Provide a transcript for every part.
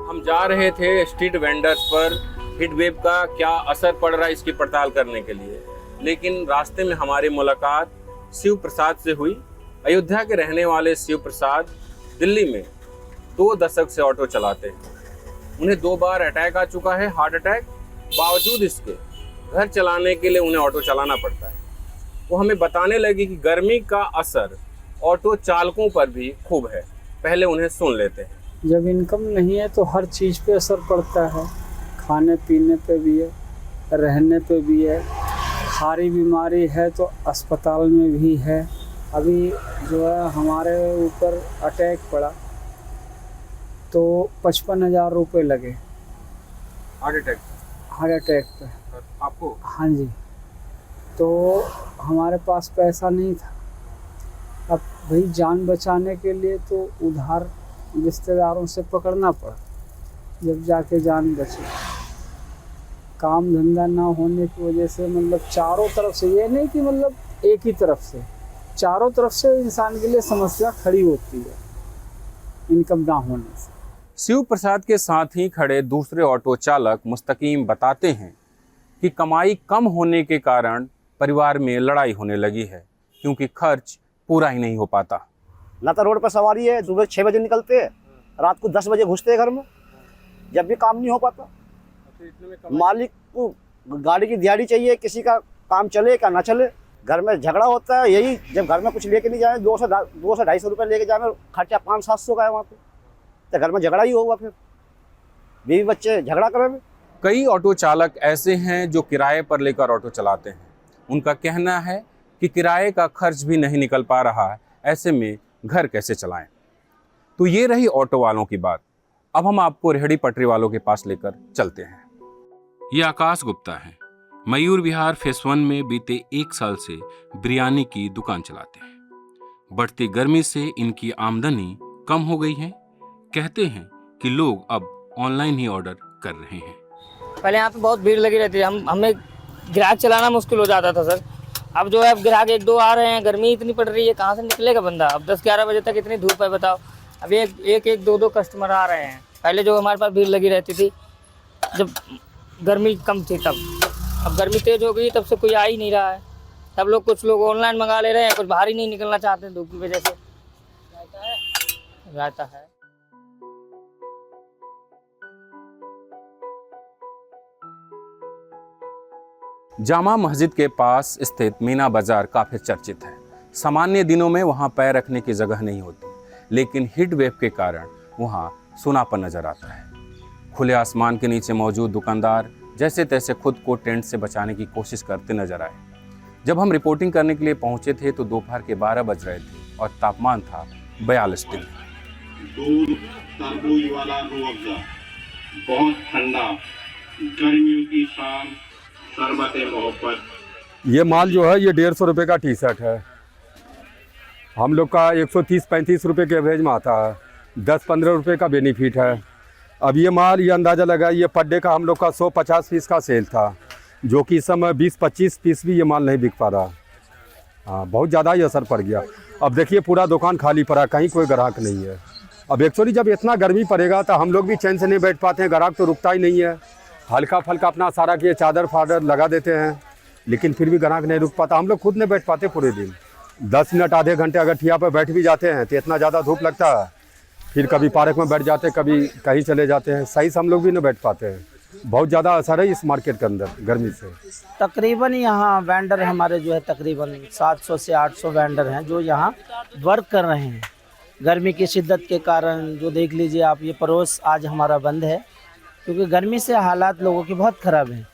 हम जा रहे थे स्ट्रीट वेंडर्स पर हीट वेव का क्या असर पड़ रहा है इसकी पड़ताल करने के लिए, लेकिन रास्ते में हमारी मुलाकात शिव प्रसाद से हुई। अयोध्या के रहने वाले शिव प्रसाद दिल्ली में 2 दशक से ऑटो चलाते हैं। उन्हें 2 बार अटैक आ चुका है, हार्ट अटैक। बावजूद इसके घर चलाने के लिए उन्हें ऑटो चलाना पड़ता है। वो हमें बताने लगी कि गर्मी का असर ऑटो चालकों पर भी खूब है। पहले उन्हें सुन लेते हैं। जब इनकम नहीं है तो हर चीज़ पे असर पड़ता है, खाने पीने पे भी है, रहने पे भी है। भारी बीमारी है तो अस्पताल में भी है। अभी जो है हमारे ऊपर अटैक पड़ा तो 55,000 रुपये लगे हार्ट अटैक पे आपको? हाँ जी। तो हमारे पास पैसा नहीं था। अब भाई जान बचाने के लिए तो उधार रिश्तेदारों से पकड़ना पड़ा, जब जाके जान बची। काम धंधा ना होने की वजह से मतलब चारों तरफ से, ये नहीं कि मतलब एक ही तरफ से, चारों तरफ से इंसान के लिए समस्या खड़ी होती है इनकम ना होने से। शिव प्रसाद के साथ ही खड़े दूसरे ऑटो चालक मुस्तकीम बताते हैं कि कमाई कम होने के कारण परिवार में लड़ाई होने लगी है, क्योंकि खर्च पूरा ही नहीं हो पाता। ना तो रोड पर सवारी है, सुबह 6 बजे निकलते हैं, रात को 10 बजे घुसते हैं घर में, जब भी काम नहीं हो पाता। मालिक को गाड़ी की दिहाड़ी चाहिए, किसी का काम चले क्या ना चले। घर में झगड़ा होता है, यही जब घर में कुछ लेके नहीं जाए, 200-250 रुपये लेके जाए, खर्चा 500-700 का है वहाँ पे, तो घर में झगड़ा ही होगा। फिर बीवी बच्चे झगड़ा करेंगे। कई ऑटो चालक ऐसे हैं जो किराए पर लेकर ऑटो चलाते हैं। उनका कहना है कि किराए का खर्च भी नहीं निकल पा रहा है, ऐसे में घर कैसे चलाएं। तो ये रही ऑटो वालों की बात। अब हम आपको रेहड़ी पटरी वालों के पास लेकर चलते हैं। ये आकाश गुप्ता है। मयूर विहार फेस 1 में बीते 1 साल से बिरयानी की दुकान चलाते हैं। बढ़ती गर्मी से इनकी आमदनी कम हो गई है। कहते हैं कि लोग अब ऑनलाइन ही ऑर्डर कर रहे हैं। पहले यहाँ पे बहुत भीड़ लगी रहती है, हमें ग्राहक चलाना मुश्किल हो जाता था सर। अब जो है अब ग्राहक 1-2 आ रहे हैं, गर्मी इतनी पड़ रही है, कहाँ से निकलेगा बंदा। अब 10-11 बजे तक इतनी धूप है, बताओ। अब एक 2-2 कस्टमर आ रहे हैं। पहले जो हमारे पास भीड़ लगी रहती थी जब गर्मी कम थी तब, अब गर्मी तेज हो गई, तब से कोई आ ही नहीं रहा है। सब लोग, कुछ लोग ऑनलाइन मंगा ले रहे हैं, कुछ बाहर ही नहीं निकलना चाहते धूप की वजह से। रहता है। जामा मस्जिद के पास स्थित मीना बाजार काफी चर्चित है। सामान्य दिनों में वहां पैर रखने की जगह नहीं होती, लेकिन हीट वेव के कारण वहां सूनापन नजर आता है। खुले आसमान के नीचे मौजूद दुकानदार जैसे तैसे खुद को टेंट से बचाने की कोशिश करते नजर आए। जब हम रिपोर्टिंग करने के लिए पहुंचे थे तो दोपहर के 12 बज रहे थे और तापमान था 42 डिग्री। दूध तरबूज वाला रूह अफ़ज़ा, बहुत ठंडा, गर्मियों की शाम, शरबत मोहब्बत। ये माल जो है ये 150 रुपये का टी शर्ट है। हम लोग का 130-135 रुपये के एवरेज में आता है। 10-15 रुपये का बेनिफिट है। अब ये माल, ये अंदाज़ा लगा, ये पर डे का हम लोग का 150 पीस का सेल था, जो कि इस समय 20-25 पीस भी ये माल नहीं बिक पा रहा। हाँ, बहुत ज़्यादा ही असर पड़ गया। अब देखिए पूरा दुकान खाली पड़ा, कहीं कोई ग्राहक नहीं है। अब एक्चुअली जब इतना गर्मी पड़ेगा तो हम लोग भी चैन से नहीं बैठ पाते हैं, ग्राहक तो रुकता ही नहीं है। हल्का फल्का अपना सारा के चादर फादर लगा देते हैं, लेकिन फिर भी ग्राहक नहीं रुक पाता। हम लोग खुद नहीं बैठ पाते पूरे दिन। 10 मिनट आधे घंटे अगर ठिया पर बैठ भी जाते हैं तो इतना ज़्यादा धूप लगता है, फिर कभी पार्क में बैठ जाते हैं, कभी कहीं चले जाते हैं। सही से हम लोग भी नहीं बैठ पाते हैं। बहुत ज़्यादा असर है इस मार्केट के अंदर गर्मी से। तकरीबन यहाँ वेंडर हमारे जो है तकरीबन 700 से 800 वेंडर हैं जो यहाँ वर्क कर रहे हैं। गर्मी की शिद्दत के कारण जो देख लीजिए आप, ये पड़ोस आज हमारा बंद है, क्योंकि गर्मी से हालात लोगों के बहुत ख़राब हैं।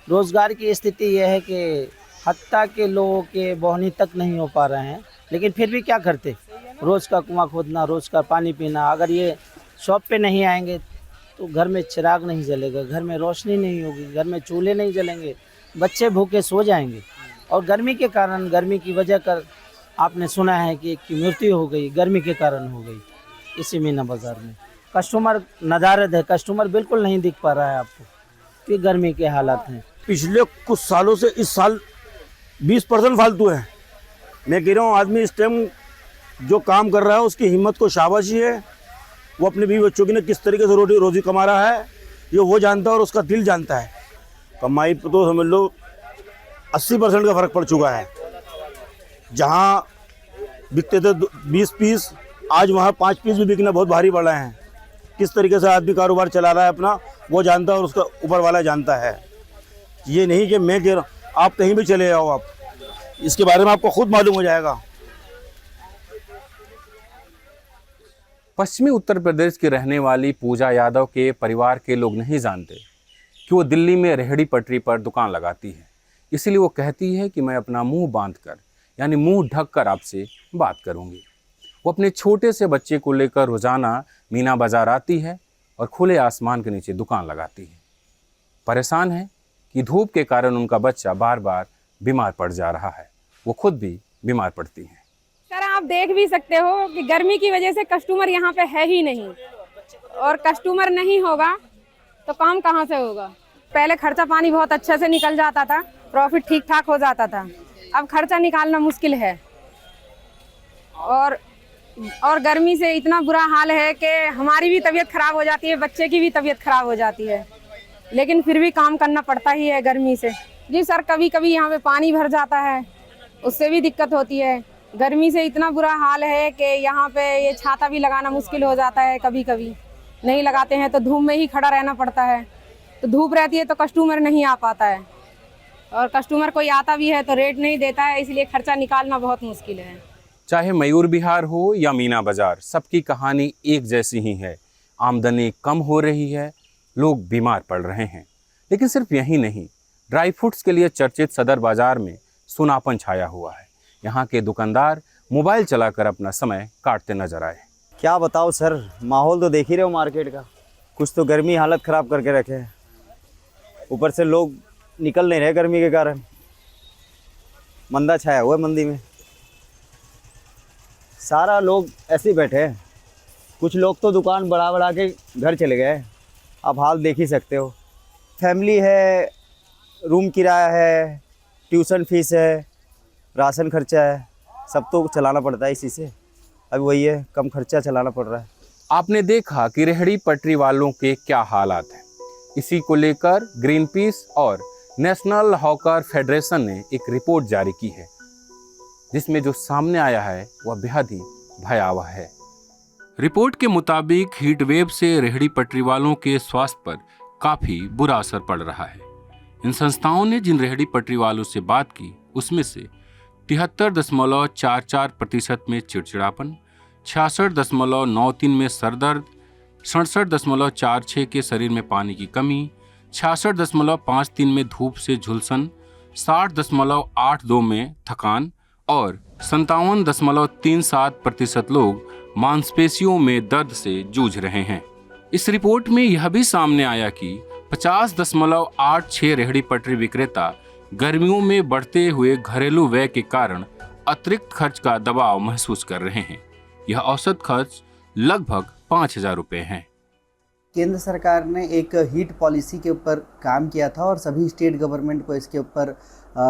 रोज़गार की स्थिति यह है कि हत्ता के लोगों के बोहनी तक नहीं हो पा रहे हैं, लेकिन फिर भी क्या करते, रोज़ का कुआं खोदना, रोज़ का पानी पीना। अगर ये शॉप पे नहीं आएंगे तो घर में चिराग नहीं जलेगा, घर में रोशनी नहीं होगी, घर में चूल्हे नहीं जलेंगे, बच्चे भूखे सो जाएंगे। और गर्मी के कारण, गर्मी की वजह कर आपने सुना है कि एक की मृत्यु हो गई, गर्मी के कारण हो गई इसी मीना बाज़ार में। कस्टमर नदारद है, कस्टमर बिल्कुल नहीं दिख पा रहा है आपको, ये गर्मी के हालात हैं। पिछले कुछ सालों से इस साल 20% फालतू है। मैं कह रहा हूँ आदमी इस टाइम जो काम कर रहा है उसकी हिम्मत को शाबाशी है, वो अपने बीवी बच्चों की ना किस तरीके से रोजी कमा रहा है, ये वो जानता है और उसका दिल जानता है। कमाई पर तो समझ लो 80% का फ़र्क पड़ चुका है। जहाँ बिकते थे 20 पीस, आज वहाँ 5 पीस भी बिकना बहुत भारी पड़ रहे हैं। किस तरीके से आदमी कारोबार चला रहा है अपना, वो जानता है और उसका ऊपर वाला जानता है। ये नहीं कि मैं कह रहा हूँ, आप कहीं भी चले जाओ, आप इसके बारे में आपको खुद मालूम हो जाएगा। पश्चिमी उत्तर प्रदेश की रहने वाली पूजा यादव के परिवार के लोग नहीं जानते कि वो दिल्ली में रेहड़ी पटरी पर दुकान लगाती है। इसीलिए वो कहती है कि मैं अपना मुंह बांधकर, यानी मुंह ढककर आपसे बात करूंगी। वो अपने छोटे से बच्चे को लेकर रोजाना मीना बाजार आती है और खुले आसमान के नीचे दुकान लगाती है। परेशान है कि धूप के कारण उनका बच्चा बार बार बीमार पड़ जा रहा है। वो खुद भी बीमार पड़ती हैं। सर आप देख भी सकते हो कि गर्मी की वजह से कस्टमर यहाँ पे है ही नहीं, और कस्टमर नहीं होगा तो काम कहाँ से होगा। पहले खर्चा पानी बहुत अच्छे से निकल जाता था, प्रॉफिट ठीक ठाक हो जाता था। अब खर्चा निकालना मुश्किल है, और गर्मी से इतना बुरा हाल है कि हमारी भी तबीयत खराब हो जाती है, बच्चे की भी तबीयत खराब हो जाती है, लेकिन फिर भी काम करना पड़ता ही है गर्मी से। जी सर, कभी कभी यहाँ पे पानी भर जाता है, उससे भी दिक्कत होती है। गर्मी से इतना बुरा हाल है कि यहाँ पे ये छाता भी लगाना मुश्किल हो जाता है। कभी कभी नहीं लगाते हैं तो धूप में ही खड़ा रहना पड़ता है। तो धूप रहती है तो कस्टमर नहीं आ पाता है, और कस्टमर कोई आता भी है तो रेट नहीं देता है, इसलिए खर्चा निकालना बहुत मुश्किल है। चाहे मयूर विहार हो या मीना बाजार, सबकी कहानी एक जैसी ही है। आमदनी कम हो रही है, लोग बीमार पड़ रहे हैं। लेकिन सिर्फ यही नहीं, ड्राई फ्रूट्स के लिए चर्चित सदर बाजार में सुनापन छाया हुआ है। यहाँ के दुकानदार मोबाइल चलाकर अपना समय काटते नजर आए। क्या बताओ सर, माहौल तो देख ही रहे हो मार्केट का। कुछ तो गर्मी हालत ख़राब करके रखे है, ऊपर से लोग निकल नहीं रहे गर्मी के कारण। मंदा छाया हुआ है मंदी में, सारा लोग ऐसे ही बैठे हैं। कुछ लोग तो दुकान बढ़ा के घर चले गए। आप हाल देख ही सकते हो। फैमिली है, रूम किराया है, ट्यूशन फीस है, राशन खर्चा है, सब तो चलाना पड़ता है इसी से। अभी वही है, कम खर्चा चलाना पड़ रहा है। आपने देखा कि रेहड़ी पटरी वालों के क्या हालात हैं। इसी को लेकर ग्रीन पीस और नेशनल हॉकर फेडरेशन ने एक रिपोर्ट जारी की है, जिसमें जो सामने आया है वह बेहद ही भयावह है। रिपोर्ट के मुताबिक हीट वेव से रेहड़ी पटरी वालों के स्वास्थ्य पर काफ़ी बुरा असर पड़ रहा है। इन संस्थाओं ने जिन रेहड़ी पटरी वालों से बात की, उसमें से 73.44% में चिड़चिड़ापन, 66.93 में सरदर्द, 67.46 के शरीर में पानी की कमी, 66.53 में धूप से झुलसन, 60.82 में थकान और 57.37% लोग मांसपेशियों में दर्द से जूझ रहे हैं। इस रिपोर्ट में यह भी सामने आया कि 50.86 रेहड़ी पटरी विक्रेता गर्मियों में बढ़ते हुए घरेलू व्यय के कारण अतिरिक्त खर्च का दबाव महसूस कर रहे हैं। यह औसत खर्च लगभग 5,000 रुपये है। केंद्र सरकार ने एक हीट पॉलिसी के ऊपर काम किया था और सभी स्टेट गवर्नमेंट को इसके ऊपर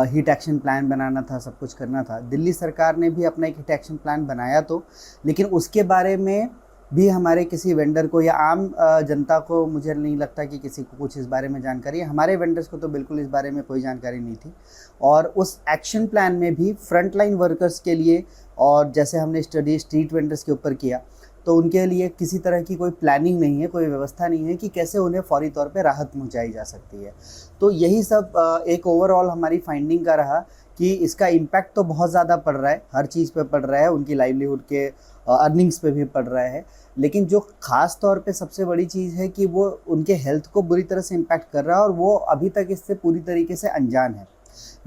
हीट एक्शन प्लान बनाना था, सब कुछ करना था। दिल्ली सरकार ने भी अपना एक हीट एक्शन प्लान बनाया तो, लेकिन उसके बारे में भी हमारे किसी वेंडर को या आम जनता को मुझे नहीं लगता कि किसी को कुछ इस बारे में जानकारी है। हमारे वेंडर्स को तो बिल्कुल इस बारे में कोई जानकारी नहीं थी। और उस एक्शन प्लान में भी फ्रंटलाइन वर्कर्स के लिए, और जैसे हमने स्टडी स्ट्रीट वेंडर्स के ऊपर किया, तो उनके लिए किसी तरह की कोई प्लानिंग नहीं है, कोई व्यवस्था नहीं है कि कैसे उन्हें फौरी तौर पे राहत पहुंचाई जा सकती है। तो यही सब एक ओवरऑल हमारी फाइंडिंग का रहा कि इसका इम्पैक्ट तो बहुत ज़्यादा पड़ रहा है, हर चीज़ पे पड़ रहा है, उनकी लाइवलीहुड के अर्निंग्स पे भी पड़ रहा है। लेकिन जो ख़ास तौर पे सबसे बड़ी चीज़ है कि वो उनके हेल्थ को बुरी तरह से इम्पैक्ट कर रहा है, और वो अभी तक इससे पूरी तरीके से अनजान है।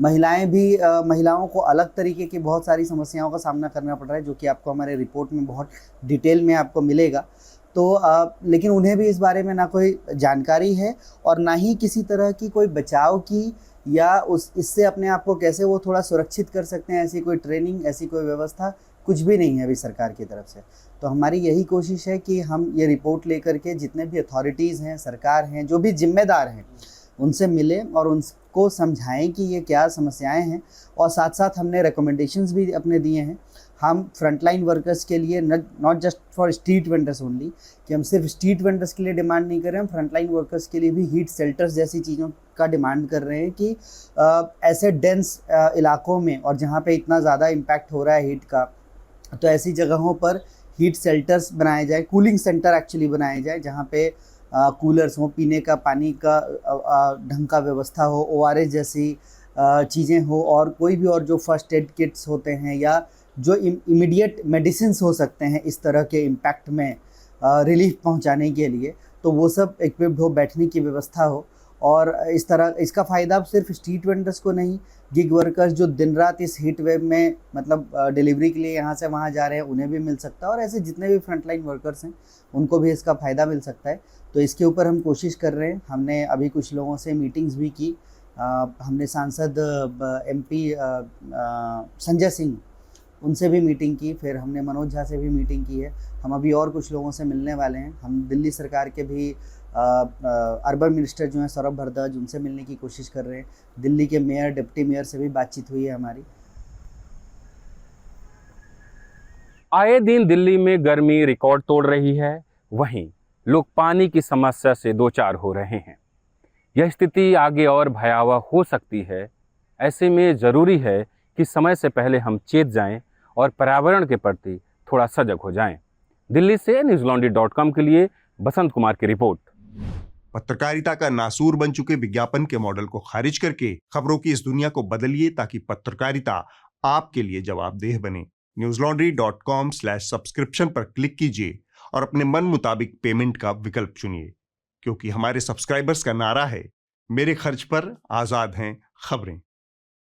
महिलाओं को अलग तरीके की बहुत सारी समस्याओं का सामना करना पड़ रहा है, जो कि आपको हमारे रिपोर्ट में बहुत डिटेल में आपको मिलेगा। तो लेकिन उन्हें भी इस बारे में ना कोई जानकारी है और ना ही किसी तरह की कोई बचाव की या इससे अपने आप को कैसे वो थोड़ा सुरक्षित कर सकते हैं, ऐसी कोई ट्रेनिंग, ऐसी कोई व्यवस्था कुछ भी नहीं है अभी सरकार की तरफ से। तो हमारी यही कोशिश है कि हम ये रिपोर्ट लेकर के जितने भी अथॉरिटीज़ हैं, सरकार हैं, जो भी जिम्मेदार हैं, उनसे मिलें और उनको समझाएं कि ये क्या समस्याएं हैं। और साथ साथ हमने रिकमेंडेशंस भी अपने दिए हैं। हम फ्रंटलाइन वर्कर्स के लिए not just for street vendors only, कि हम सिर्फ स्ट्रीट वेंडर्स के लिए डिमांड नहीं कर रहे हैं, हम फ्रंटलाइन वर्कर्स के लिए भी हीट शेल्टर्स जैसी चीज़ों का डिमांड कर रहे हैं कि ऐसे डेंस इलाकों में और जहाँ पे इतना ज़्यादा इम्पैक्ट हो रहा है हीट का, तो ऐसी जगहों पर हीट शेल्टर्स बनाए जाए, कूलिंग सेंटर एक्चुअली बनाए जाए, जहाँ पे कूलर्स हो, पीने का पानी का ढंग का व्यवस्था हो, ORS जैसी चीज़ें हो, और कोई भी और जो फर्स्ट एड किट्स होते हैं या जो इमीडिएट मेडिसिन्स हो सकते हैं इस तरह के इम्पैक्ट में रिलीफ पहुंचाने के लिए, तो वो सब इक्विप्ड हो, बैठने की व्यवस्था हो। और इस तरह इसका फ़ायदा सिर्फ स्ट्रीट वेंडर्स को नहीं, गिग वर्कर्स जो दिन रात इस हीट वेव में मतलब डिलीवरी के लिए यहाँ से वहाँ जा रहे हैं उन्हें भी मिल सकता है, और ऐसे जितने भी फ्रंटलाइन वर्कर्स हैं उनको भी इसका फ़ायदा मिल सकता है। तो इसके ऊपर हम कोशिश कर रहे हैं। हमने अभी कुछ लोगों से मीटिंग्स भी की। हमने सांसद MP संजय सिंह, उनसे भी मीटिंग की, फिर हमने मनोज झा से भी मीटिंग की है। हम अभी और कुछ लोगों से मिलने वाले हैं। हम दिल्ली सरकार के भी अर्बन मिनिस्टर जो हैं सौरभ भारद्वाज, उनसे मिलने की कोशिश कर रहे हैं। दिल्ली के मेयर, डिप्टी मेयर से भी बातचीत हुई है हमारी। आए दिन दिल्ली में गर्मी रिकॉर्ड तोड़ रही है, वहीं लोग पानी की समस्या से दो चार हो रहे हैं। यह स्थिति आगे और भयावह हो सकती है। ऐसे में ज़रूरी है कि समय से पहले हम चेत जाएं और पर्यावरण के प्रति थोड़ा सजग हो जाएं। दिल्ली से newslaundry.com के लिए बसंत कुमार की रिपोर्ट। पत्रकारिता का नासूर बन चुके विज्ञापन के मॉडल को खारिज करके खबरों की इस दुनिया को बदलिए, ताकि पत्रकारिता आपके लिए जवाबदेह बने। newslaundry.com/subscription पर क्लिक कीजिए और अपने मन मुताबिक पेमेंट का विकल्प चुनिए, क्योंकि हमारे सब्सक्राइबर्स का नारा है, मेरे खर्च पर आजाद हैं खबरें।